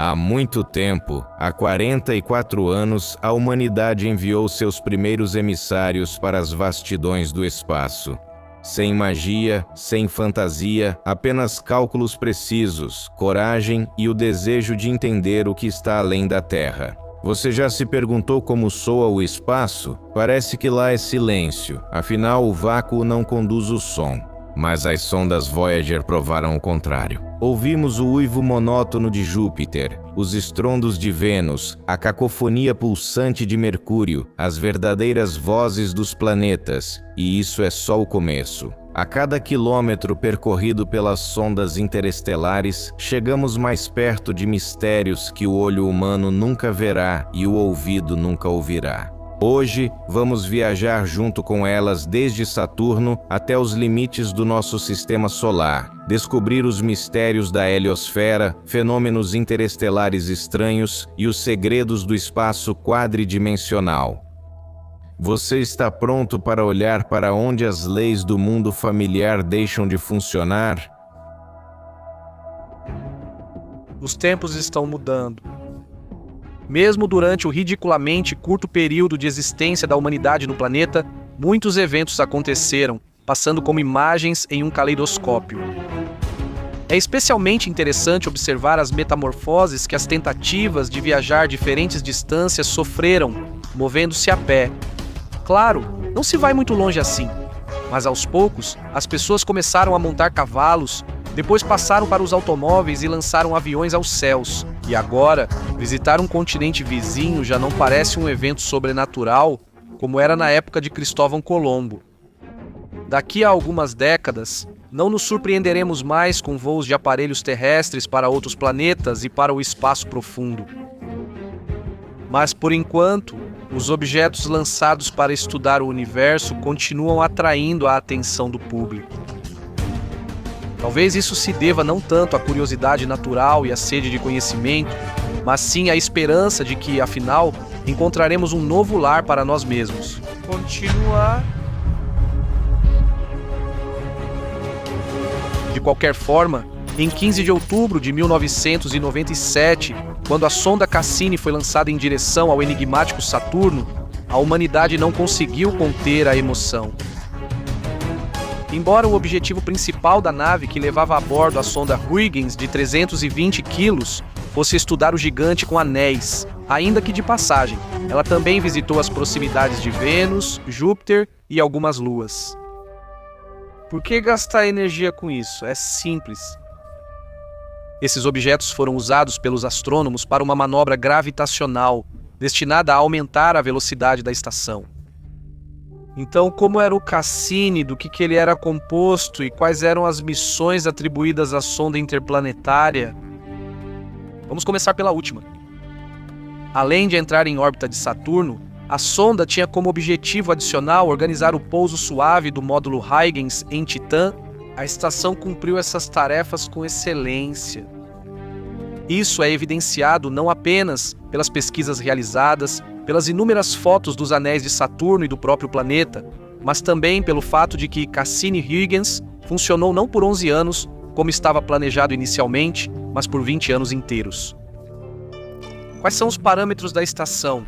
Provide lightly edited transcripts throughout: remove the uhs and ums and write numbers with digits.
Há muito tempo, há 44 anos, a humanidade enviou seus primeiros emissários para as vastidões do espaço. Sem magia, sem fantasia, apenas cálculos precisos, coragem e o desejo de entender o que está além da Terra. Você já se perguntou como soa o espaço? Parece que lá é silêncio, afinal o vácuo não conduz o som. Mas as sondas Voyager provaram o contrário. Ouvimos o uivo monótono de Júpiter, os estrondos de Vênus, a cacofonia pulsante de Mercúrio, as verdadeiras vozes dos planetas, e isso é só o começo. A cada quilômetro percorrido pelas sondas interestelares, chegamos mais perto de mistérios que o olho humano nunca verá e o ouvido nunca ouvirá. Hoje, vamos viajar junto com elas desde Saturno até os limites do nosso sistema solar, descobrir os mistérios da heliosfera, fenômenos interestelares estranhos e os segredos do espaço quadridimensional. Você está pronto para olhar para onde as leis do mundo familiar deixam de funcionar? Os tempos estão mudando. Mesmo durante o ridiculamente curto período de existência da humanidade no planeta, muitos eventos aconteceram, passando como imagens em um caleidoscópio. É especialmente interessante observar as metamorfoses que as tentativas de viajar diferentes distâncias sofreram, movendo-se a pé. Claro, não se vai muito longe assim, mas aos poucos as pessoas começaram a montar cavalos, depois passaram para os automóveis e lançaram aviões aos céus. E agora, visitar um continente vizinho já não parece um evento sobrenatural como era na época de Cristóvão Colombo. Daqui a algumas décadas, não nos surpreenderemos mais com voos de aparelhos terrestres para outros planetas e para o espaço profundo. Mas, por enquanto, os objetos lançados para estudar o universo continuam atraindo a atenção do público. Talvez isso se deva não tanto à curiosidade natural e à sede de conhecimento, mas sim à esperança de que, afinal, encontraremos um novo lar para nós mesmos. Continuar. De qualquer forma, em 15 de outubro de 1997, quando a sonda Cassini foi lançada em direção ao enigmático Saturno, a humanidade não conseguiu conter a emoção. Embora o objetivo principal da nave que levava a bordo a sonda Huygens de 320 quilos fosse estudar o gigante com anéis, ainda que de passagem, ela também visitou as proximidades de Vênus, Júpiter e algumas luas. Por que gastar energia com isso? É simples. Esses objetos foram usados pelos astrônomos para uma manobra gravitacional, destinada a aumentar a velocidade da estação. Então, como era o Cassini, do que ele era composto e quais eram as missões atribuídas à sonda interplanetária? Vamos começar pela última. Além de entrar em órbita de Saturno, a sonda tinha como objetivo adicional organizar o pouso suave do módulo Huygens em Titã. A estação cumpriu essas tarefas com excelência. Isso é evidenciado não apenas pelas pesquisas realizadas, pelas inúmeras fotos dos anéis de Saturno e do próprio planeta, mas também pelo fato de que Cassini-Huygens funcionou não por 11 anos, como estava planejado inicialmente, mas por 20 anos inteiros. Quais são os parâmetros da estação?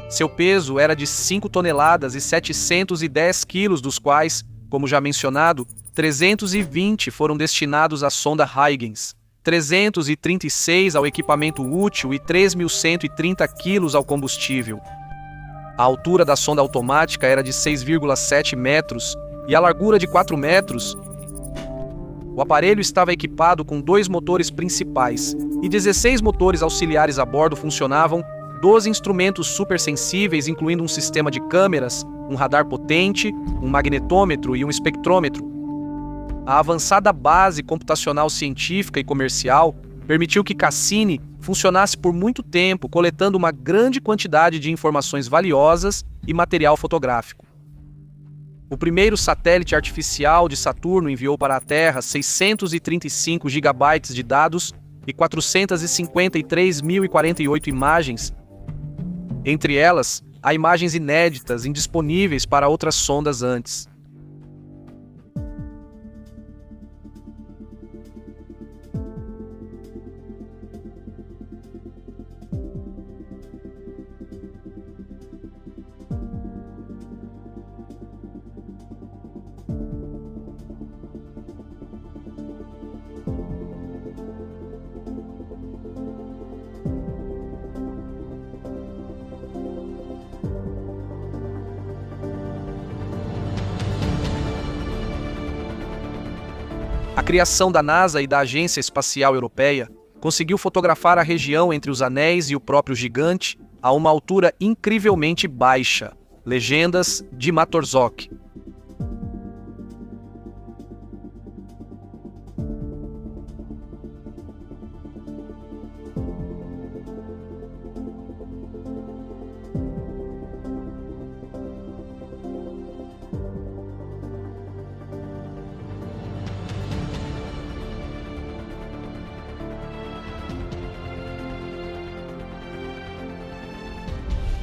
Seu peso era de 5 toneladas e 710 quilos, dos quais, como já mencionado, 320 foram destinados à sonda Huygens, 336 ao equipamento útil e 3.130 quilos ao combustível. A altura da sonda automática era de 6,7 metros e a largura de 4 metros. O aparelho estava equipado com 2 motores principais e 16 motores auxiliares a bordo funcionavam, 12 instrumentos supersensíveis, incluindo um sistema de câmeras, um radar potente, um magnetômetro e um espectrômetro. A avançada base computacional científica e comercial permitiu que Cassini funcionasse por muito tempo, coletando uma grande quantidade de informações valiosas e material fotográfico. O primeiro satélite artificial de Saturno enviou para a Terra 635 gigabytes de dados e 453.048 imagens. Entre elas, há imagens inéditas indisponíveis para outras sondas antes. A criação da NASA e da Agência Espacial Europeia conseguiu fotografar a região entre os anéis e o próprio gigante a uma altura incrivelmente baixa. Legendas de Matorzok.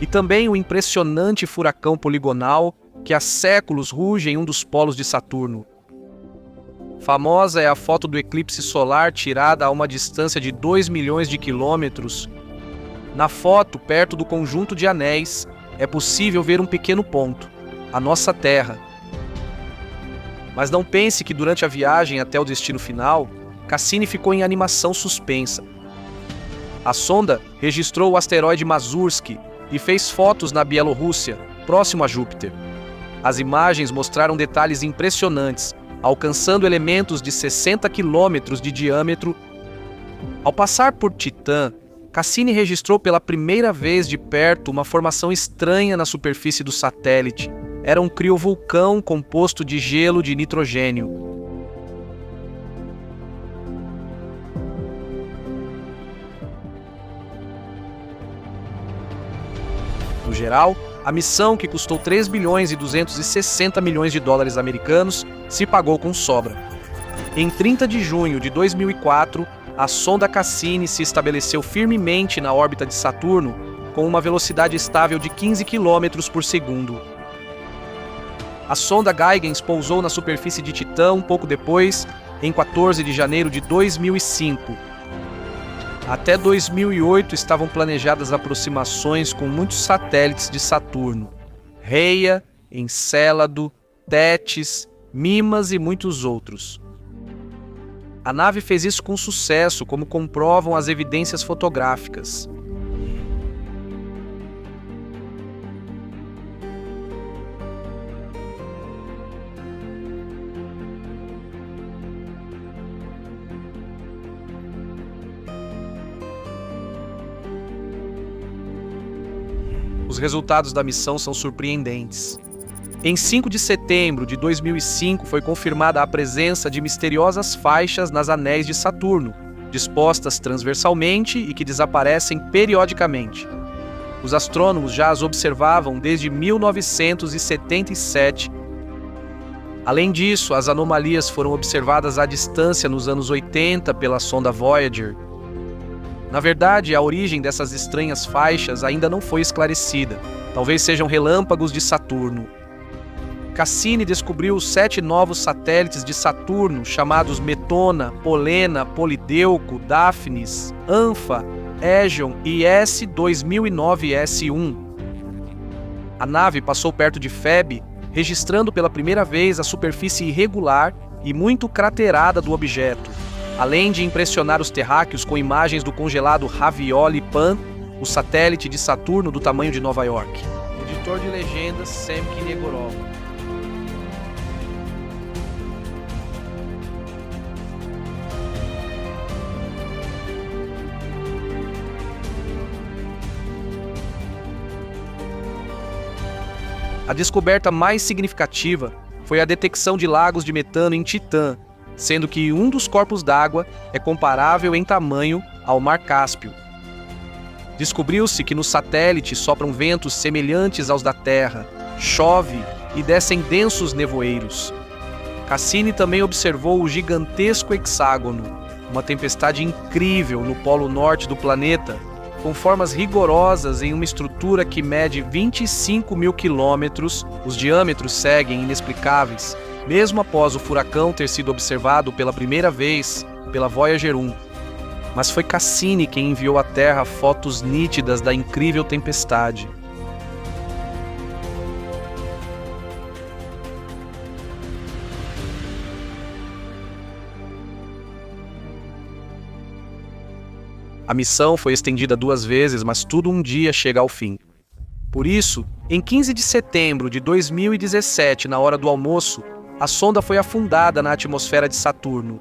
E também o impressionante furacão poligonal que há séculos ruge em um dos polos de Saturno. Famosa é a foto do eclipse solar tirada a uma distância de 2 milhões de quilômetros. Na foto, perto do conjunto de anéis, é possível ver um pequeno ponto, a nossa Terra. Mas não pense que durante a viagem até o destino final, Cassini ficou em animação suspensa. A sonda registrou o asteroide Masursky e fez fotos na Bielorrússia, próximo a Júpiter. As imagens mostraram detalhes impressionantes, alcançando elementos de 60 quilômetros de diâmetro. Ao passar por Titã, Cassini registrou pela primeira vez de perto uma formação estranha na superfície do satélite. Era um criovulcão composto de gelo de nitrogênio. No geral, a missão, que custou 3 bilhões e 260 milhões de dólares americanos, se pagou com sobra. Em 30 de junho de 2004, a sonda Cassini se estabeleceu firmemente na órbita de Saturno com uma velocidade estável de 15 km por segundo. A sonda Huygens pousou na superfície de Titã um pouco depois, em 14 de janeiro de 2005. Até 2008 estavam planejadas aproximações com muitos satélites de Saturno: Rheia, Encélado, Tétis, Mimas e muitos outros. A nave fez isso com sucesso, como comprovam as evidências fotográficas. Os resultados da missão são surpreendentes. Em 5 de setembro de 2005 foi confirmada a presença de misteriosas faixas nas anéis de Saturno, dispostas transversalmente e que desaparecem periodicamente. Os astrônomos já as observavam desde 1977. Além disso, as anomalias foram observadas à distância nos anos 80 pela sonda Voyager. Na verdade, a origem dessas estranhas faixas ainda não foi esclarecida. Talvez sejam relâmpagos de Saturno. Cassini descobriu 7 novos satélites de Saturno, chamados Metona, Polena, Polideuco, Daphnis, Anfa, Aegon e S2009-S1. A nave passou perto de Febe, registrando pela primeira vez a superfície irregular e muito craterada do objeto, além de impressionar os terráqueos com imagens do congelado Ravioli Pan, o satélite de Saturno do tamanho de Nova York. Editor de legendas, Semki Negorov. A descoberta mais significativa foi a detecção de lagos de metano em Titã, sendo que um dos corpos d'água é comparável em tamanho ao Mar Cáspio. Descobriu-se que no satélite sopram ventos semelhantes aos da Terra, chove e descem densos nevoeiros. Cassini também observou o gigantesco hexágono, uma tempestade incrível no polo norte do planeta, com formas rigorosas em uma estrutura que mede 25 mil quilômetros. Os diâmetros seguem inexplicáveis, mesmo após o furacão ter sido observado pela primeira vez pela Voyager 1. Mas foi Cassini quem enviou à Terra fotos nítidas da incrível tempestade. A missão foi estendida 2 vezes, mas tudo um dia chega ao fim. Por isso, em 15 de setembro de 2017, na hora do almoço, a sonda foi afundada na atmosfera de Saturno.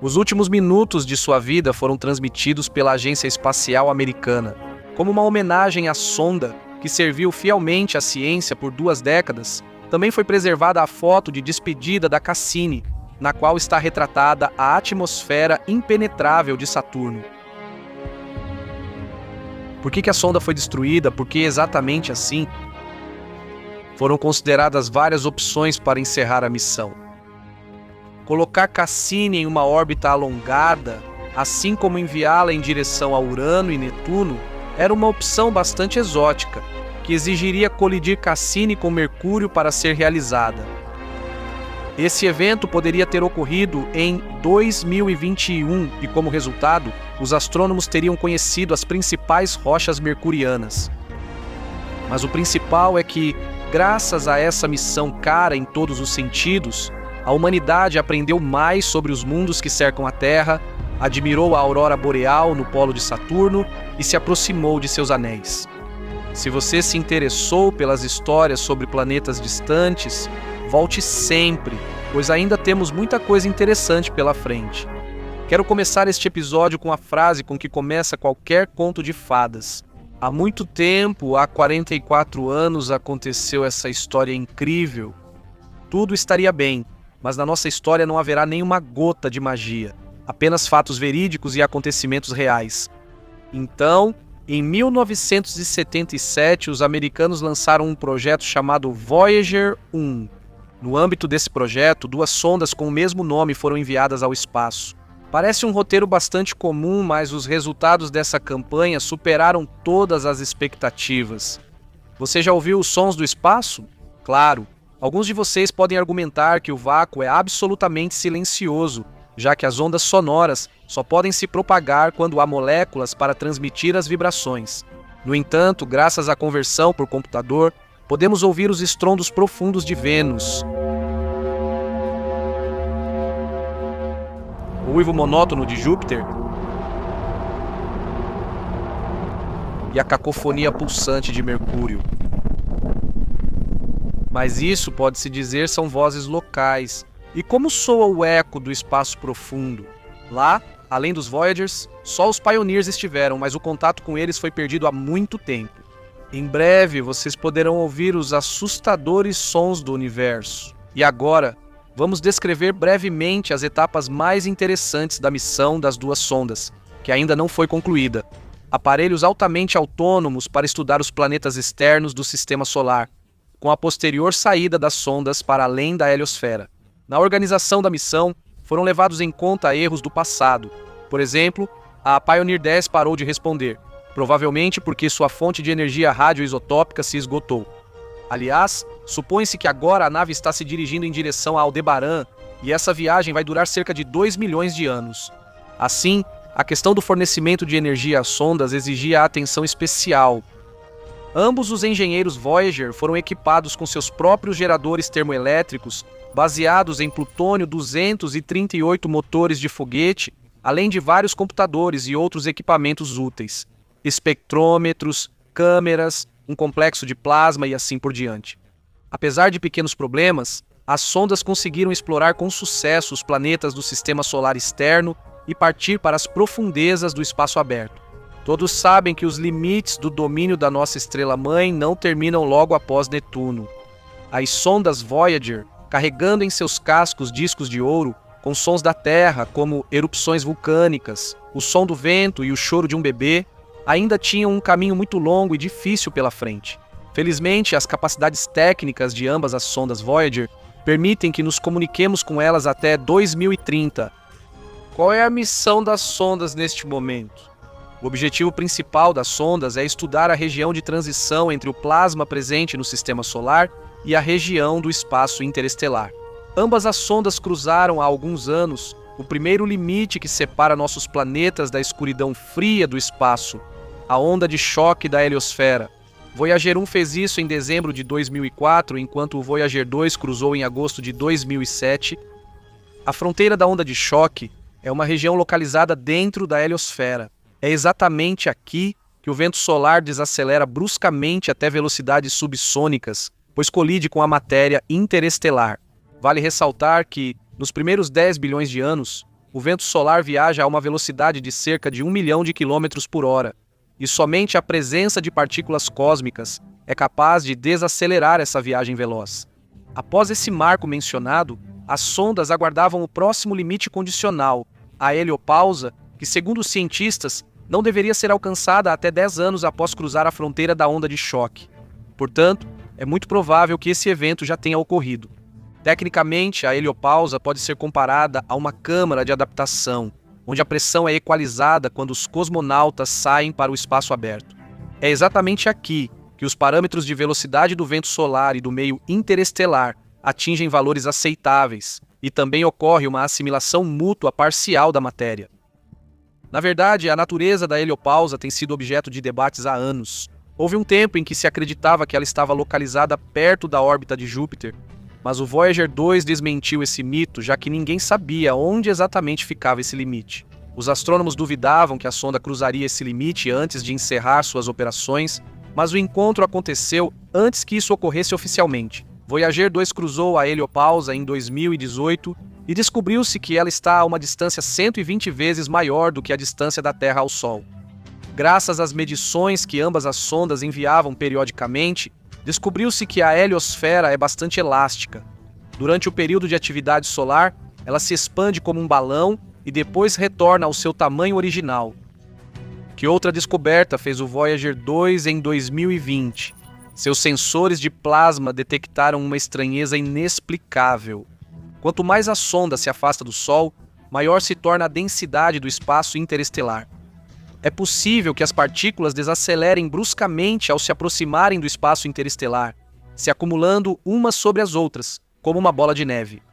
Os últimos minutos de sua vida foram transmitidos pela Agência Espacial Americana. Como uma homenagem à sonda, que serviu fielmente à ciência por 2 décadas, também foi preservada a foto de despedida da Cassini, na qual está retratada a atmosfera impenetrável de Saturno. Por que a sonda foi destruída? Por que exatamente assim? Foram consideradas várias opções para encerrar a missão. Colocar Cassini em uma órbita alongada, assim como enviá-la em direção a Urano e Netuno, era uma opção bastante exótica, que exigiria colidir Cassini com Mercúrio para ser realizada. Esse evento poderia ter ocorrido em 2021 e, como resultado, os astrônomos teriam conhecido as principais rochas mercurianas. Mas o principal é que, graças a essa missão cara em todos os sentidos, a humanidade aprendeu mais sobre os mundos que cercam a Terra, admirou a aurora boreal no polo de Saturno e se aproximou de seus anéis. Se você se interessou pelas histórias sobre planetas distantes, volte sempre, pois ainda temos muita coisa interessante pela frente. Quero começar este episódio com a frase com que começa qualquer conto de fadas. Há muito tempo, há 44 anos, aconteceu essa história incrível. Tudo estaria bem, mas na nossa história não haverá nenhuma gota de magia, apenas fatos verídicos e acontecimentos reais. Então, em 1977, os americanos lançaram um projeto chamado Voyager 1. No âmbito desse projeto, 2 sondas com o mesmo nome foram enviadas ao espaço. Parece um roteiro bastante comum, mas os resultados dessa campanha superaram todas as expectativas. Você já ouviu os sons do espaço? Claro. Alguns de vocês podem argumentar que o vácuo é absolutamente silencioso, já que as ondas sonoras só podem se propagar quando há moléculas para transmitir as vibrações. No entanto, graças à conversão por computador, podemos ouvir os estrondos profundos de Vênus, o uivo monótono de Júpiter e a cacofonia pulsante de Mercúrio. Mas isso, pode-se dizer, são vozes locais. E como soa o eco do espaço profundo? Lá, além dos Voyagers, só os Pioneers estiveram, mas o contato com eles foi perdido há muito tempo. Em breve, vocês poderão ouvir os assustadores sons do universo. E agora, vamos descrever brevemente as etapas mais interessantes da missão das 2 sondas, que ainda não foi concluída. Aparelhos altamente autônomos para estudar os planetas externos do Sistema Solar, com a posterior saída das sondas para além da heliosfera. Na organização da missão, foram levados em conta erros do passado. Por exemplo, a Pioneer 10 parou de responder, provavelmente porque sua fonte de energia radioisotópica se esgotou. Aliás, supõe-se que agora a nave está se dirigindo em direção a Aldebaran e essa viagem vai durar cerca de 2 milhões de anos. Assim, a questão do fornecimento de energia às sondas exigia atenção especial. Ambos os engenheiros Voyager foram equipados com seus próprios geradores termoelétricos, baseados em plutônio-238 motores de foguete, além de vários computadores e outros equipamentos úteis, espectrômetros, câmeras, um complexo de plasma e assim por diante. Apesar de pequenos problemas, as sondas conseguiram explorar com sucesso os planetas do Sistema Solar externo e partir para as profundezas do espaço aberto. Todos sabem que os limites do domínio da nossa estrela-mãe não terminam logo após Netuno. As sondas Voyager, carregando em seus cascos discos de ouro, com sons da Terra, como erupções vulcânicas, o som do vento e o choro de um bebê, ainda tinham um caminho muito longo e difícil pela frente. Felizmente, as capacidades técnicas de ambas as sondas Voyager permitem que nos comuniquemos com elas até 2030. Qual é a missão das sondas neste momento? O objetivo principal das sondas é estudar a região de transição entre o plasma presente no Sistema Solar e a região do espaço interestelar. Ambas as sondas cruzaram há alguns anos o primeiro limite que separa nossos planetas da escuridão fria do espaço, a onda de choque da heliosfera. Voyager 1 fez isso em dezembro de 2004, enquanto o Voyager 2 cruzou em agosto de 2007. A fronteira da onda de choque é uma região localizada dentro da heliosfera. É exatamente aqui que o vento solar desacelera bruscamente até velocidades subsônicas, pois colide com a matéria interestelar. Vale ressaltar que, nos primeiros 10 bilhões de anos, o vento solar viaja a uma velocidade de cerca de 1 milhão de quilômetros por hora, e somente a presença de partículas cósmicas é capaz de desacelerar essa viagem veloz. Após esse marco mencionado, as sondas aguardavam o próximo limite condicional, a heliopausa, que, segundo os cientistas, não deveria ser alcançada até 10 anos após cruzar a fronteira da onda de choque. Portanto, é muito provável que esse evento já tenha ocorrido. Tecnicamente, a heliopausa pode ser comparada a uma câmara de adaptação, onde a pressão é equalizada quando os cosmonautas saem para o espaço aberto. É exatamente aqui que os parâmetros de velocidade do vento solar e do meio interestelar atingem valores aceitáveis, e também ocorre uma assimilação mútua parcial da matéria. Na verdade, a natureza da heliopausa tem sido objeto de debates há anos. Houve um tempo em que se acreditava que ela estava localizada perto da órbita de Júpiter, mas o Voyager 2 desmentiu esse mito, já que ninguém sabia onde exatamente ficava esse limite. Os astrônomos duvidavam que a sonda cruzaria esse limite antes de encerrar suas operações, mas o encontro aconteceu antes que isso ocorresse oficialmente. Voyager 2 cruzou a heliopausa em 2018 e descobriu-se que ela está a uma distância 120 vezes maior do que a distância da Terra ao Sol. Graças às medições que ambas as sondas enviavam periodicamente, descobriu-se que a heliosfera é bastante elástica. Durante o período de atividade solar, ela se expande como um balão e depois retorna ao seu tamanho original. Que outra descoberta fez o Voyager 2 em 2020? Seus sensores de plasma detectaram uma estranheza inexplicável. Quanto mais a sonda se afasta do Sol, maior se torna a densidade do espaço interestelar. É possível que as partículas desacelerem bruscamente ao se aproximarem do espaço interestelar, se acumulando umas sobre as outras, como uma bola de neve.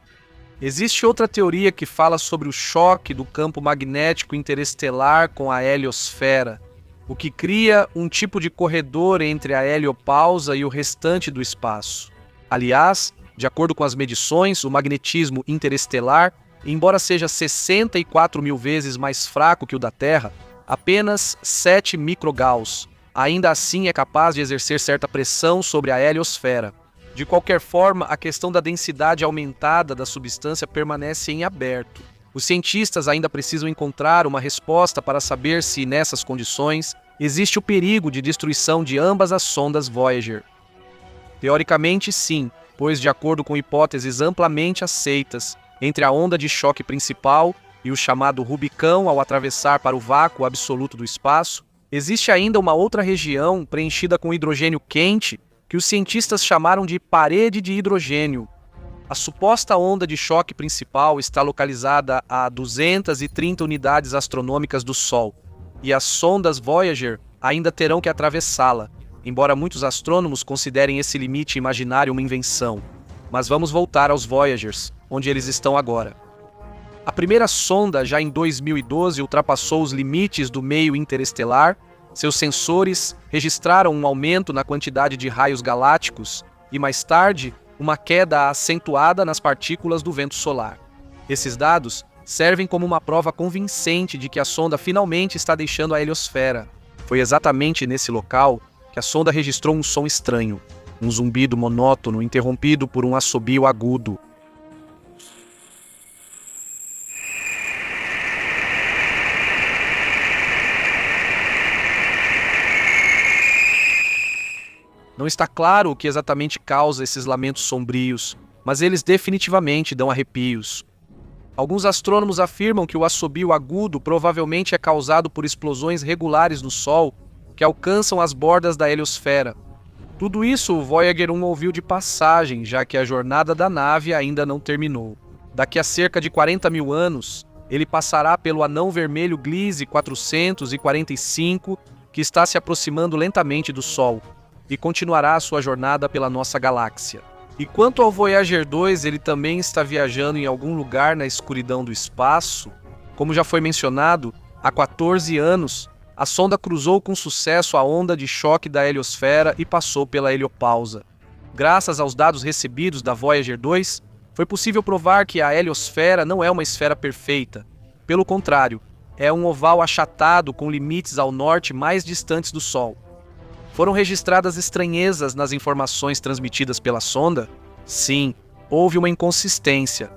Existe outra teoria que fala sobre o choque do campo magnético interestelar com a heliosfera, o que cria um tipo de corredor entre a heliopausa e o restante do espaço. Aliás, de acordo com as medições, o magnetismo interestelar, embora seja 64 mil vezes mais fraco que o da Terra, apenas 7 microgauss, ainda assim é capaz de exercer certa pressão sobre a heliosfera. De qualquer forma, a questão da densidade aumentada da substância permanece em aberto. Os cientistas ainda precisam encontrar uma resposta para saber se, nessas condições, existe o perigo de destruição de ambas as sondas Voyager. Teoricamente, sim, pois, de acordo com hipóteses amplamente aceitas, entre a onda de choque principal e o chamado Rubicão ao atravessar para o vácuo absoluto do espaço, existe ainda uma outra região preenchida com hidrogênio quente que os cientistas chamaram de parede de hidrogênio. A suposta onda de choque principal está localizada a 230 unidades astronômicas do Sol, e as sondas Voyager ainda terão que atravessá-la, embora muitos astrônomos considerem esse limite imaginário uma invenção. Mas vamos voltar aos Voyagers, onde eles estão agora. A primeira sonda, já em 2012, ultrapassou os limites do meio interestelar. Seus sensores registraram um aumento na quantidade de raios galácticos e, mais tarde, uma queda acentuada nas partículas do vento solar. Esses dados servem como uma prova convincente de que a sonda finalmente está deixando a heliosfera. Foi exatamente nesse local que a sonda registrou um som estranho, um zumbido monótono interrompido por um assobio agudo. Não está claro o que exatamente causa esses lamentos sombrios, mas eles definitivamente dão arrepios. Alguns astrônomos afirmam que o assobio agudo provavelmente é causado por explosões regulares no Sol que alcançam as bordas da heliosfera. Tudo isso o Voyager 1 ouviu de passagem, já que a jornada da nave ainda não terminou. Daqui a cerca de 40 mil anos, ele passará pelo anão vermelho Gliese 445, que está se aproximando lentamente do Sol, e continuará a sua jornada pela nossa galáxia. E quanto ao Voyager 2, ele também está viajando em algum lugar na escuridão do espaço. Como já foi mencionado, há 14 anos, a sonda cruzou com sucesso a onda de choque da heliosfera e passou pela heliopausa. Graças aos dados recebidos da Voyager 2, foi possível provar que a heliosfera não é uma esfera perfeita. Pelo contrário, é um oval achatado com limites ao norte mais distantes do Sol. Foram registradas estranhezas nas informações transmitidas pela sonda? Sim, houve uma inconsistência.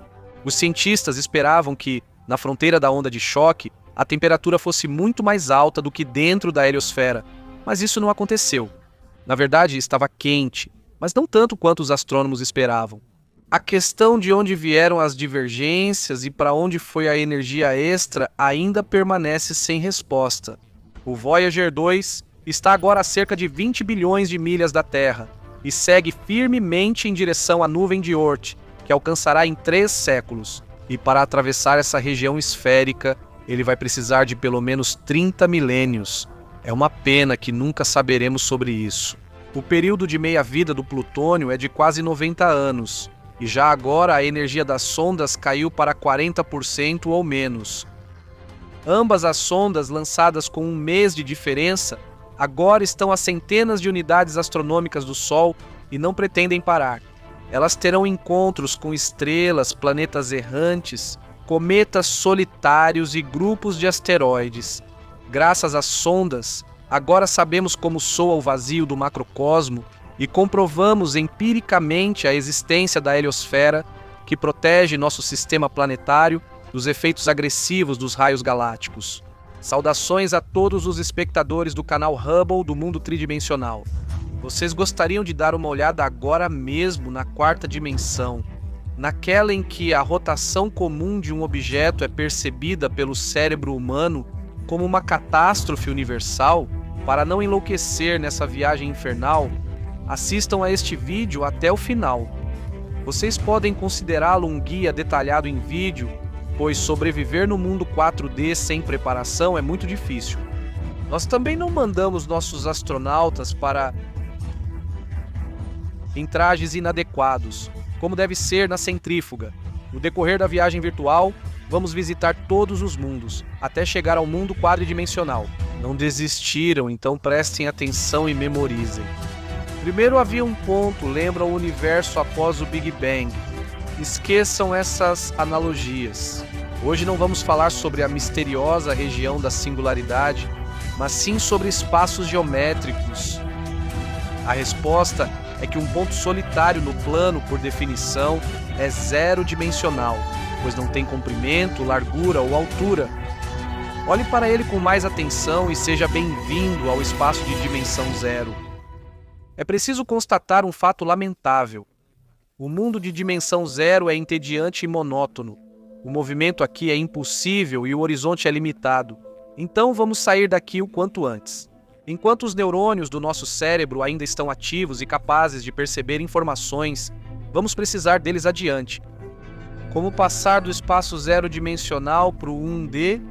Os cientistas esperavam que, na fronteira da onda de choque, a temperatura fosse muito mais alta do que dentro da heliosfera, mas isso não aconteceu. Na verdade, estava quente, mas não tanto quanto os astrônomos esperavam. A questão de onde vieram as divergências e para onde foi a energia extra ainda permanece sem resposta. O Voyager 2 está agora a cerca de 20 bilhões de milhas da Terra e segue firmemente em direção à nuvem de Oort, que alcançará em 3 séculos. E para atravessar essa região esférica, ele vai precisar de pelo menos 30 milênios. É uma pena que nunca saberemos sobre isso. O período de meia-vida do plutônio é de quase 90 anos, e já agora a energia das sondas caiu para 40% ou menos. Ambas as sondas, lançadas com um mês de diferença, agora estão a centenas de unidades astronômicas do Sol e não pretendem parar. Elas terão encontros com estrelas, planetas errantes, cometas solitários e grupos de asteroides. Graças às sondas, agora sabemos como soa o vazio do macrocosmo e comprovamos empiricamente a existência da heliosfera, que protege nosso sistema planetário dos efeitos agressivos dos raios galácticos. Saudações a todos os espectadores do canal Hubble do Mundo Tridimensional. Vocês gostariam de dar uma olhada agora mesmo na quarta dimensão, naquela em que a rotação comum de um objeto é percebida pelo cérebro humano como uma catástrofe universal? Para não enlouquecer nessa viagem infernal, assistam a este vídeo até o final. Vocês podem considerá-lo um guia detalhado em vídeo, pois sobreviver no mundo 4D sem preparação é muito difícil. Nós também não mandamos nossos astronautas em trajes inadequados, como deve ser na centrífuga. No decorrer da viagem virtual, vamos visitar todos os mundos, até chegar ao mundo quadridimensional. Não desistiram, então prestem atenção e memorizem. Primeiro havia um ponto, lembra o universo após o Big Bang. Esqueçam essas analogias. Hoje não vamos falar sobre a misteriosa região da singularidade, mas sim sobre espaços geométricos. A resposta é que um ponto solitário no plano, por definição, é zero-dimensional, pois não tem comprimento, largura ou altura. Olhe para ele com mais atenção e seja bem-vindo ao espaço de dimensão zero. É preciso constatar um fato lamentável. O mundo de dimensão zero é entediante e monótono. O movimento aqui é impossível e o horizonte é limitado. Então vamos sair daqui o quanto antes. Enquanto os neurônios do nosso cérebro ainda estão ativos e capazes de perceber informações, vamos precisar deles adiante. Como passar do espaço zero-dimensional para o 1D?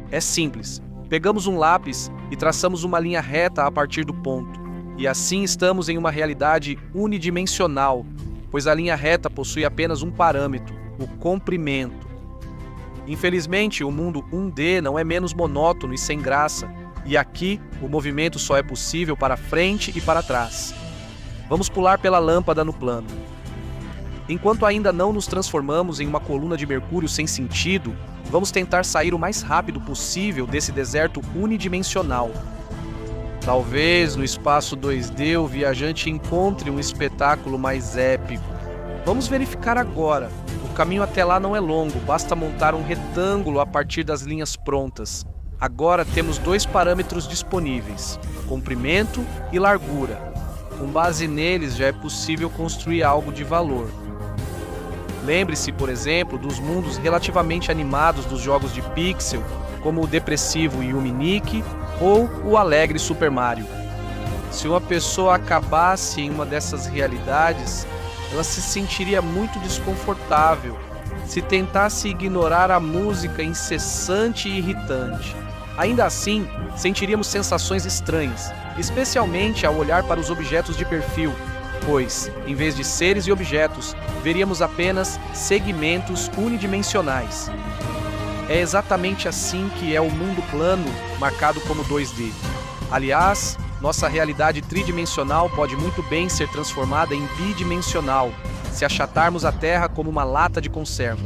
É simples. Pegamos um lápis e traçamos uma linha reta a partir do ponto. E assim estamos em uma realidade unidimensional, pois a linha reta possui apenas um parâmetro, o comprimento. Infelizmente, o mundo 1D não é menos monótono e sem graça, e aqui o movimento só é possível para frente e para trás. Vamos pular pela lâmpada no plano. Enquanto ainda não nos transformamos em uma coluna de mercúrio sem sentido, vamos tentar sair o mais rápido possível desse deserto unidimensional. Talvez no espaço 2D o viajante encontre um espetáculo mais épico. Vamos verificar agora. O caminho até lá não é longo, basta montar um retângulo a partir das linhas prontas. Agora temos 2 parâmetros disponíveis, comprimento e largura. Com base neles já é possível construir algo de valor. Lembre-se, por exemplo, dos mundos relativamente animados dos jogos de pixel, como o depressivo Yumi-Nikki ou o alegre Super Mario. Se uma pessoa acabasse em uma dessas realidades, ela se sentiria muito desconfortável se tentasse ignorar a música incessante e irritante. Ainda assim, sentiríamos sensações estranhas, especialmente ao olhar para os objetos de perfil, pois, em vez de seres e objetos, veríamos apenas segmentos unidimensionais. É exatamente assim que é o mundo plano, marcado como 2D. Aliás, nossa realidade tridimensional pode muito bem ser transformada em bidimensional, se achatarmos a Terra como uma lata de conserva.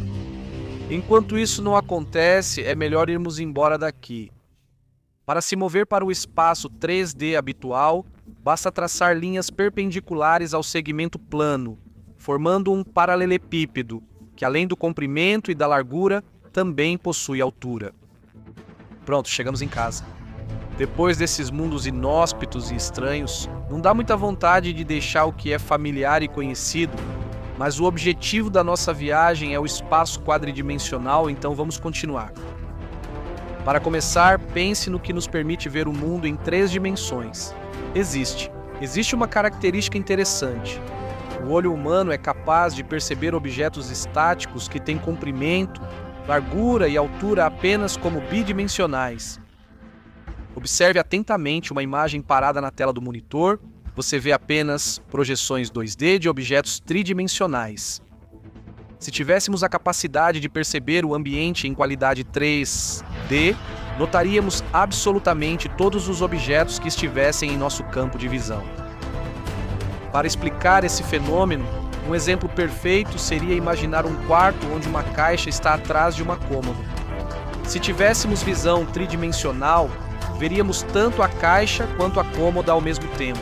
Enquanto isso não acontece, é melhor irmos embora daqui. Para se mover para o espaço 3D habitual, basta traçar linhas perpendiculares ao segmento plano, formando um paralelepípedo, que além do comprimento e da largura, também possui altura. Pronto, chegamos em casa. Depois desses mundos inóspitos e estranhos, não dá muita vontade de deixar o que é familiar e conhecido, mas o objetivo da nossa viagem é o espaço quadridimensional, então vamos continuar. Para começar, pense no que nos permite ver o mundo em 3 dimensões. Existe uma característica interessante. O olho humano é capaz de perceber objetos estáticos que têm comprimento, largura e altura apenas como bidimensionais. Observe atentamente uma imagem parada na tela do monitor. Você vê apenas projeções 2D de objetos tridimensionais. Se tivéssemos a capacidade de perceber o ambiente em qualidade 3D, notaríamos absolutamente todos os objetos que estivessem em nosso campo de visão. Para explicar esse fenômeno, um exemplo perfeito seria imaginar um quarto onde uma caixa está atrás de uma cômoda. Se tivéssemos visão tridimensional, veríamos tanto a caixa quanto a cômoda ao mesmo tempo.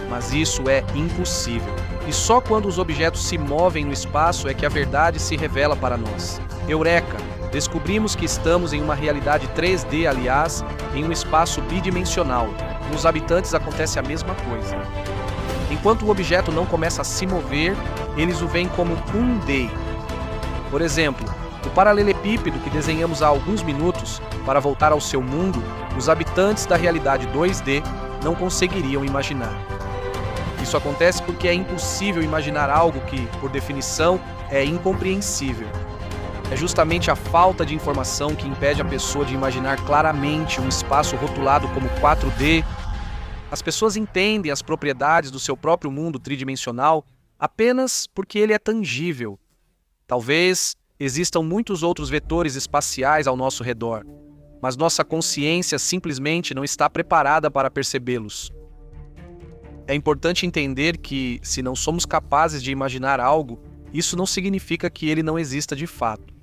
Mas isso é impossível. E só quando os objetos se movem no espaço é que a verdade se revela para nós. Eureka! Descobrimos que estamos em uma realidade 3D, aliás, em um espaço bidimensional. Com os habitantes acontece a mesma coisa. Enquanto o objeto não começa a se mover, eles o veem como 1D. Por exemplo, o paralelepípedo que desenhamos há alguns minutos, para voltar ao seu mundo, os habitantes da realidade 2D não conseguiriam imaginar. Isso acontece porque é impossível imaginar algo que, por definição, é incompreensível. É justamente a falta de informação que impede a pessoa de imaginar claramente um espaço rotulado como 4D. As pessoas entendem as propriedades do seu próprio mundo tridimensional apenas porque ele é tangível. Talvez existam muitos outros vetores espaciais ao nosso redor, mas nossa consciência simplesmente não está preparada para percebê-los. É importante entender que, se não somos capazes de imaginar algo, isso não significa que ele não exista de fato.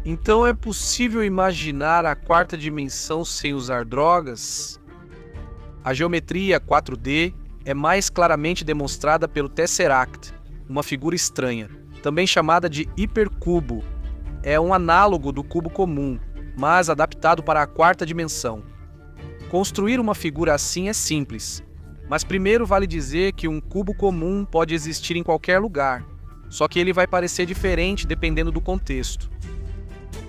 Então é possível imaginar a 4ª dimensão sem usar drogas? A geometria 4D é mais claramente demonstrada pelo Tesseract, uma figura estranha, também chamada de hipercubo. É um análogo do cubo comum, mas adaptado para a 4ª dimensão. Construir uma figura assim é simples, mas primeiro vale dizer que um cubo comum pode existir em qualquer lugar, só que ele vai parecer diferente dependendo do contexto.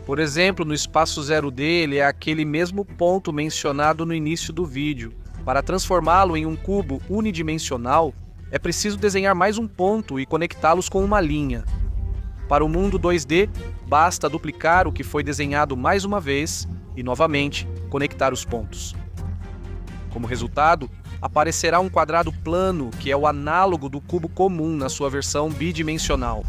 Por exemplo, no espaço 0D ele é aquele mesmo ponto mencionado no início do vídeo. Para transformá-lo em um cubo unidimensional, é preciso desenhar mais um ponto e conectá-los com uma linha. Para o mundo 2D, basta duplicar o que foi desenhado mais uma vez e, novamente, conectar os pontos. Como resultado, aparecerá um quadrado plano, que é o análogo do cubo comum na sua versão bidimensional.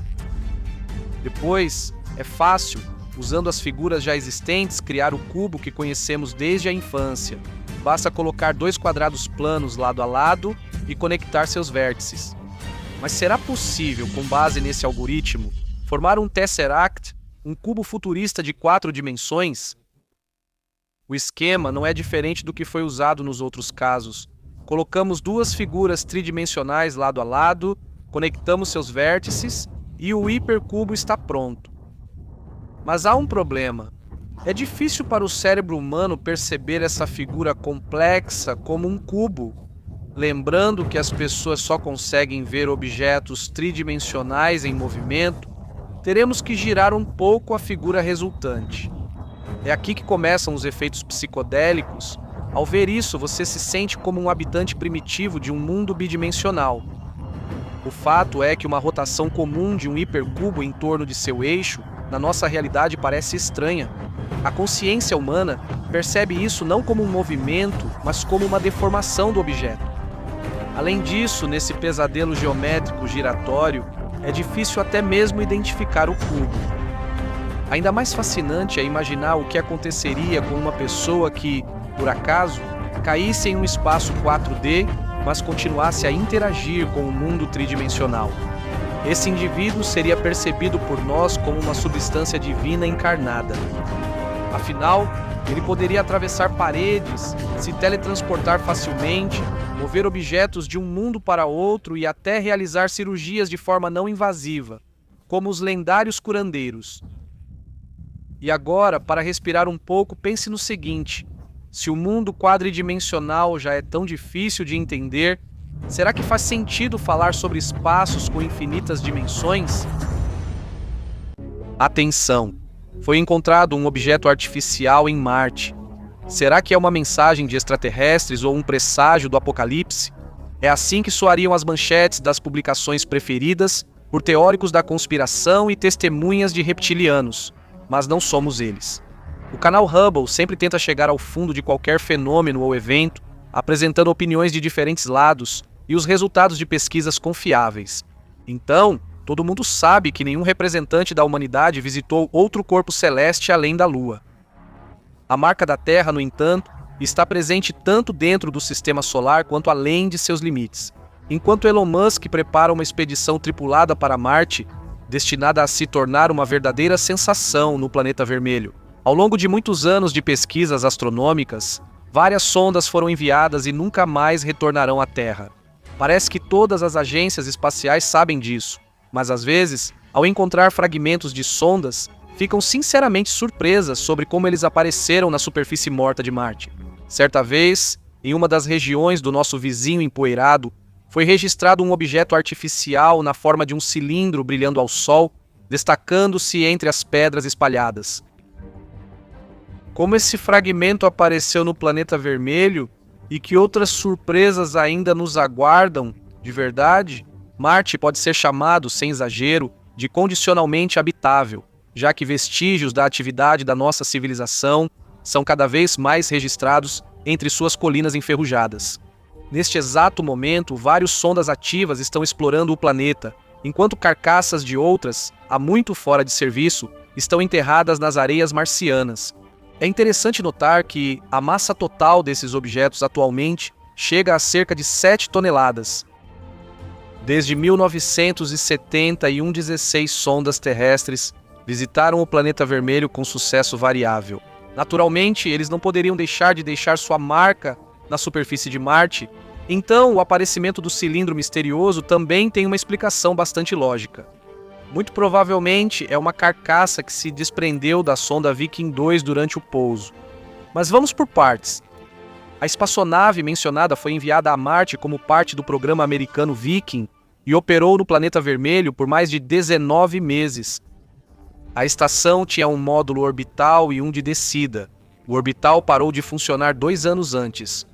Depois, é fácil, usando as figuras já existentes, criar o cubo que conhecemos desde a infância. Basta colocar 2 quadrados planos lado a lado e conectar seus vértices. Mas será possível, com base nesse algoritmo, formar um Tesseract, um cubo futurista de 4 dimensões? O esquema não é diferente do que foi usado nos outros casos. Colocamos 2 figuras tridimensionais lado a lado, conectamos seus vértices e o hipercubo está pronto. Mas há um problema. É difícil para o cérebro humano perceber essa figura complexa como um cubo. Lembrando que as pessoas só conseguem ver objetos tridimensionais em movimento, teremos que girar um pouco a figura resultante. É aqui que começam os efeitos psicodélicos. Ao ver isso, você se sente como um habitante primitivo de um mundo bidimensional. O fato é que uma rotação comum de um hipercubo em torno de seu eixo, na nossa realidade, parece estranha. A consciência humana percebe isso não como um movimento, mas como uma deformação do objeto. Além disso, nesse pesadelo geométrico giratório, é difícil até mesmo identificar o cubo. Ainda mais fascinante é imaginar o que aconteceria com uma pessoa que, por acaso, caísse em um espaço 4D, mas continuasse a interagir com o mundo tridimensional. Esse indivíduo seria percebido por nós como uma substância divina encarnada. Afinal, ele poderia atravessar paredes, se teletransportar facilmente, mover objetos de um mundo para outro e até realizar cirurgias de forma não invasiva, como os lendários curandeiros. E agora, para respirar um pouco, pense no seguinte: se o mundo quadridimensional já é tão difícil de entender, será que faz sentido falar sobre espaços com infinitas dimensões? Atenção! Foi encontrado um objeto artificial em Marte. Será que é uma mensagem de extraterrestres ou um presságio do apocalipse? É assim que soariam as manchetes das publicações preferidas por teóricos da conspiração e testemunhas de reptilianos, mas não somos eles. O canal Hubble sempre tenta chegar ao fundo de qualquer fenômeno ou evento, apresentando opiniões de diferentes lados e os resultados de pesquisas confiáveis. Então, todo mundo sabe que nenhum representante da humanidade visitou outro corpo celeste além da Lua. A marca da Terra, no entanto, está presente tanto dentro do sistema solar quanto além de seus limites. Enquanto Elon Musk prepara uma expedição tripulada para Marte, destinada a se tornar uma verdadeira sensação no planeta vermelho. Ao longo de muitos anos de pesquisas astronômicas, várias sondas foram enviadas e nunca mais retornarão à Terra. Parece que todas as agências espaciais sabem disso, mas às vezes, ao encontrar fragmentos de sondas, ficam sinceramente surpresas sobre como eles apareceram na superfície morta de Marte. Certa vez, em uma das regiões do nosso vizinho empoeirado, foi registrado um objeto artificial na forma de um cilindro brilhando ao sol, destacando-se entre as pedras espalhadas. Como esse fragmento apareceu no planeta vermelho e que outras surpresas ainda nos aguardam, de verdade, Marte pode ser chamado, sem exagero, de condicionalmente habitável, já que vestígios da atividade da nossa civilização são cada vez mais registrados entre suas colinas enferrujadas. Neste exato momento, várias sondas ativas estão explorando o planeta, enquanto carcaças de outras, há muito fora de serviço, estão enterradas nas areias marcianas. É interessante notar que a massa total desses objetos atualmente chega a cerca de 7 toneladas. Desde 1971, 16 sondas terrestres visitaram o planeta vermelho com sucesso variável. Naturalmente, eles não poderiam deixar de deixar sua marca na superfície de Marte, então o aparecimento do cilindro misterioso também tem uma explicação bastante lógica. Muito provavelmente é uma carcaça que se desprendeu da sonda Viking 2 durante o pouso. Mas vamos por partes. A espaçonave mencionada foi enviada a Marte como parte do programa americano Viking e operou no planeta vermelho por mais de 19 meses. A estação tinha um módulo orbital e um de descida. O orbital parou de funcionar 2 anos antes.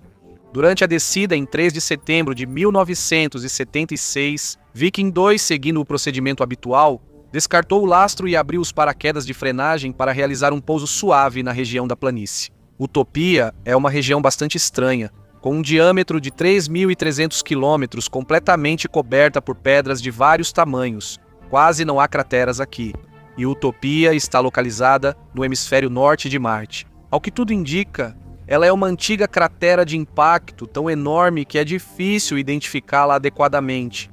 Durante a descida, em 3 de setembro de 1976, Viking 2, seguindo o procedimento habitual, descartou o lastro e abriu os paraquedas de frenagem para realizar um pouso suave na região da planície. Utopia é uma região bastante estranha, com um diâmetro de 3.300 quilômetros completamente coberta por pedras de vários tamanhos. Quase não há crateras aqui. E Utopia está localizada no hemisfério norte de Marte. Ao que tudo indica, ela é uma antiga cratera de impacto tão enorme que é difícil identificá-la adequadamente.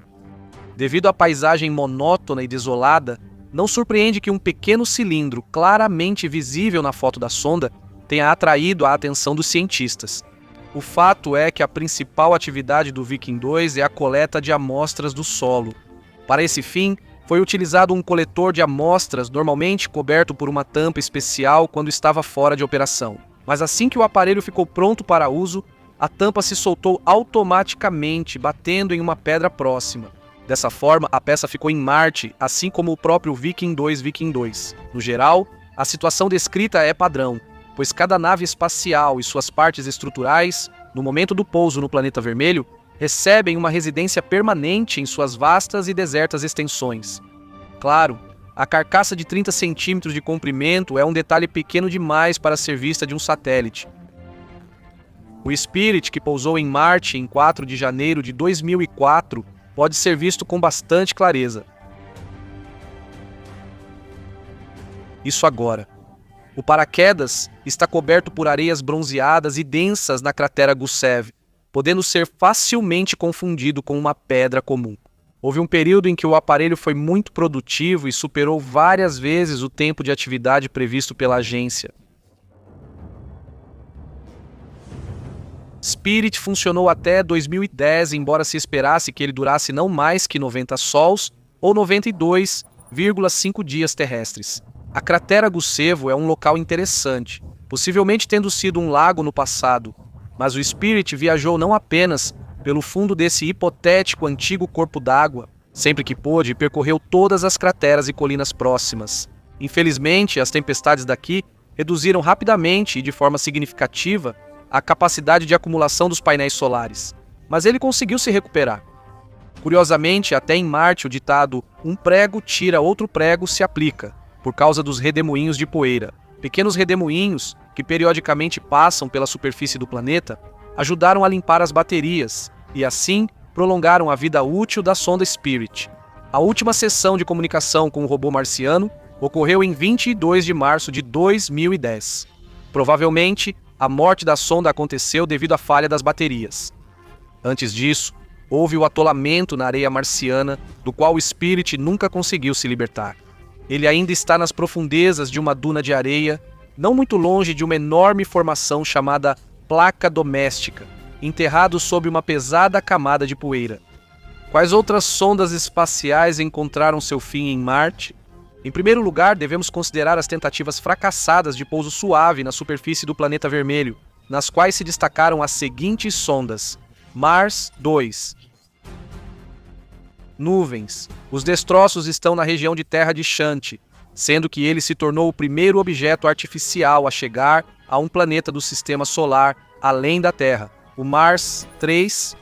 Devido à paisagem monótona e desolada, não surpreende que um pequeno cilindro, claramente visível na foto da sonda, tenha atraído a atenção dos cientistas. O fato é que a principal atividade do Viking 2 é a coleta de amostras do solo. Para esse fim, foi utilizado um coletor de amostras, normalmente coberto por uma tampa especial quando estava fora de operação. Mas assim que o aparelho ficou pronto para uso, a tampa se soltou automaticamente, batendo em uma pedra próxima. Dessa forma, a peça ficou em Marte, assim como o próprio Viking 2 Viking 2. No geral, a situação descrita é padrão, pois cada nave espacial e suas partes estruturais, no momento do pouso no planeta vermelho, recebem uma residência permanente em suas vastas e desertas extensões. Claro, a carcaça de 30 centímetros de comprimento é um detalhe pequeno demais para ser vista de um satélite. O Spirit, que pousou em Marte em 4 de janeiro de 2004, pode ser visto com bastante clareza. Isso agora. O paraquedas está coberto por areias bronzeadas e densas na cratera Gusev, podendo ser facilmente confundido com uma pedra comum. Houve um período em que o aparelho foi muito produtivo e superou várias vezes o tempo de atividade previsto pela agência. Spirit funcionou até 2010, embora se esperasse que ele durasse não mais que 90 sols ou 92,5 dias terrestres. A cratera Gusevo é um local interessante, possivelmente tendo sido um lago no passado, mas o Spirit viajou não apenas pelo fundo desse hipotético antigo corpo d'água, sempre que pôde, percorreu todas as crateras e colinas próximas. Infelizmente, as tempestades daqui reduziram rapidamente e de forma significativa a capacidade de acumulação dos painéis solares, mas ele conseguiu se recuperar. Curiosamente, até em Marte o ditado "um prego tira outro prego" se aplica, por causa dos redemoinhos de poeira. Pequenos redemoinhos, que periodicamente passam pela superfície do planeta, ajudaram a limpar as baterias e, assim, prolongaram a vida útil da sonda Spirit. A última sessão de comunicação com o robô marciano ocorreu em 22 de março de 2010. Provavelmente, a morte da sonda aconteceu devido à falha das baterias. Antes disso, houve o atolamento na areia marciana, do qual o Spirit nunca conseguiu se libertar. Ele ainda está nas profundezas de uma duna de areia, não muito longe de uma enorme formação chamada placa doméstica, enterrado sob uma pesada camada de poeira. Quais outras sondas espaciais encontraram seu fim em Marte? Em primeiro lugar, devemos considerar as tentativas fracassadas de pouso suave na superfície do planeta vermelho, nas quais se destacaram as seguintes sondas: Mars 2. Nuvens. Os destroços estão na região de terra de Shanti, sendo que ele se tornou o primeiro objeto artificial a chegar a um planeta do sistema solar além da Terra, o Mars 3.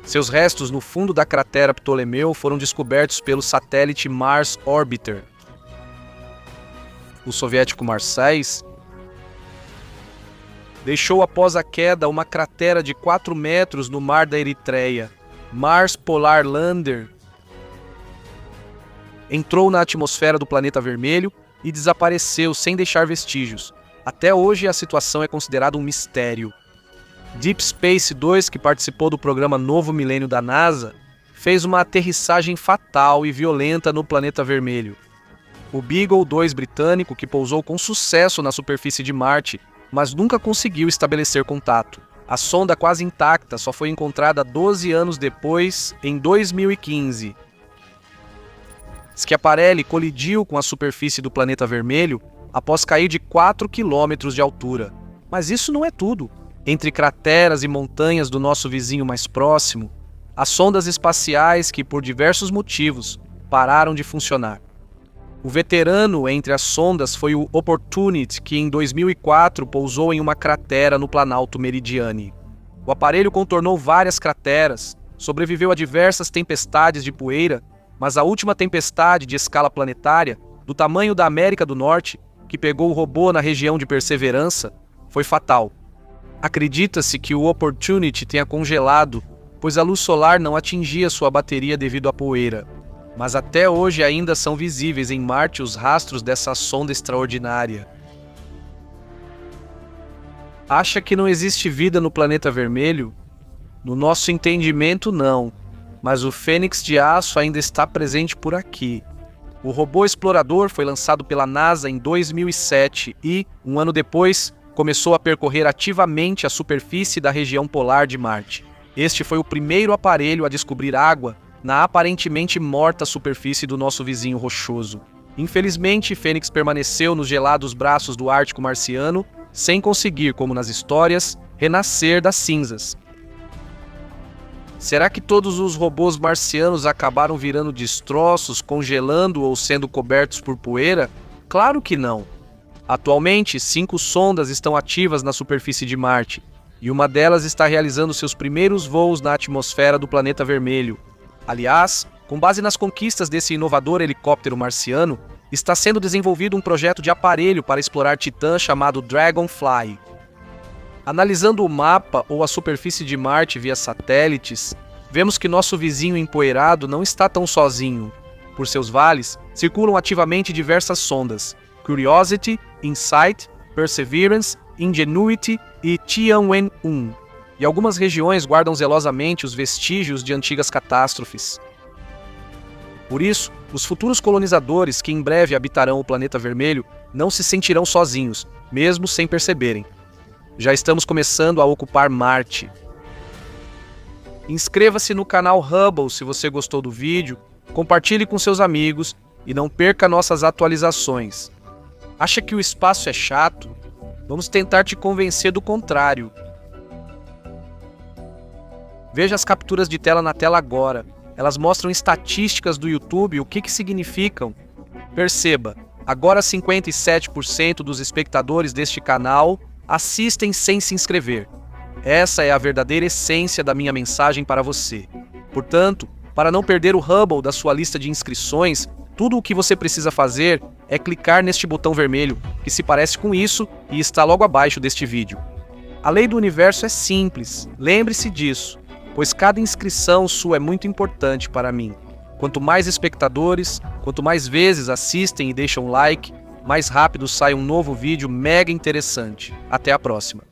Seus restos no fundo da cratera Ptolomeu foram descobertos pelo satélite Mars Orbiter. O soviético Mars 6 deixou após a queda uma cratera de 4 metros no mar da Eritreia. Mars Polar Lander entrou na atmosfera do planeta vermelho e desapareceu sem deixar vestígios. Até hoje a situação é considerada um mistério. Deep Space 2, que participou do programa Novo Milênio da NASA, fez uma aterrissagem fatal e violenta no planeta vermelho. O Beagle 2 britânico, que pousou com sucesso na superfície de Marte, mas nunca conseguiu estabelecer contato. A sonda quase intacta só foi encontrada 12 anos depois, em 2015. Schiaparelli colidiu com a superfície do planeta vermelho após cair de 4 quilômetros de altura. Mas isso não é tudo. Entre crateras e montanhas do nosso vizinho mais próximo, há sondas espaciais que, por diversos motivos, pararam de funcionar. O veterano entre as sondas foi o Opportunity, que em 2004 pousou em uma cratera no Planalto Meridiani. O aparelho contornou várias crateras, sobreviveu a diversas tempestades de poeira, mas a última tempestade de escala planetária, do tamanho da América do Norte, que pegou o robô na região de Perseverança, foi fatal. Acredita-se que o Opportunity tenha congelado, pois a luz solar não atingia sua bateria devido à poeira. Mas até hoje ainda são visíveis em Marte os rastros dessa sonda extraordinária. Acha que não existe vida no planeta vermelho? No nosso entendimento, não. Mas o Fênix de Aço ainda está presente por aqui. O robô explorador foi lançado pela NASA em 2007 e, um ano depois, começou a percorrer ativamente a superfície da região polar de Marte. Este foi o primeiro aparelho a descobrir água na aparentemente morta superfície do nosso vizinho rochoso. Infelizmente, Fênix permaneceu nos gelados braços do Ártico marciano, sem conseguir, como nas histórias, renascer das cinzas. Será que todos os robôs marcianos acabaram virando destroços, congelando ou sendo cobertos por poeira? Claro que não. Atualmente, 5 sondas estão ativas na superfície de Marte, e uma delas está realizando seus primeiros voos na atmosfera do planeta vermelho. Aliás, com base nas conquistas desse inovador helicóptero marciano, está sendo desenvolvido um projeto de aparelho para explorar Titã chamado Dragonfly. Analisando o mapa ou a superfície de Marte via satélites, vemos que nosso vizinho empoeirado não está tão sozinho. Por seus vales, circulam ativamente diversas sondas: Curiosity, Insight, Perseverance, Ingenuity e Tianwen-1. E algumas regiões guardam zelosamente os vestígios de antigas catástrofes. Por isso, os futuros colonizadores que em breve habitarão o planeta vermelho não se sentirão sozinhos, mesmo sem perceberem. Já estamos começando a ocupar Marte. Inscreva-se no canal Hubble se você gostou do vídeo, compartilhe com seus amigos e não perca nossas atualizações. Acha que o espaço é chato? Vamos tentar te convencer do contrário. Veja as capturas de tela na tela agora. Elas mostram estatísticas do YouTube e o que significam. Perceba, agora 57% dos espectadores deste canal assistem sem se inscrever. Essa é a verdadeira essência da minha mensagem para você. Portanto, para não perder o Hubble da sua lista de inscrições, tudo o que você precisa fazer é clicar neste botão vermelho, que se parece com isso e está logo abaixo deste vídeo. A lei do universo é simples, lembre-se disso, pois cada inscrição sua é muito importante para mim. Quanto mais espectadores, quanto mais vezes assistem e deixam like, mais rápido sai um novo vídeo mega interessante. Até a próxima!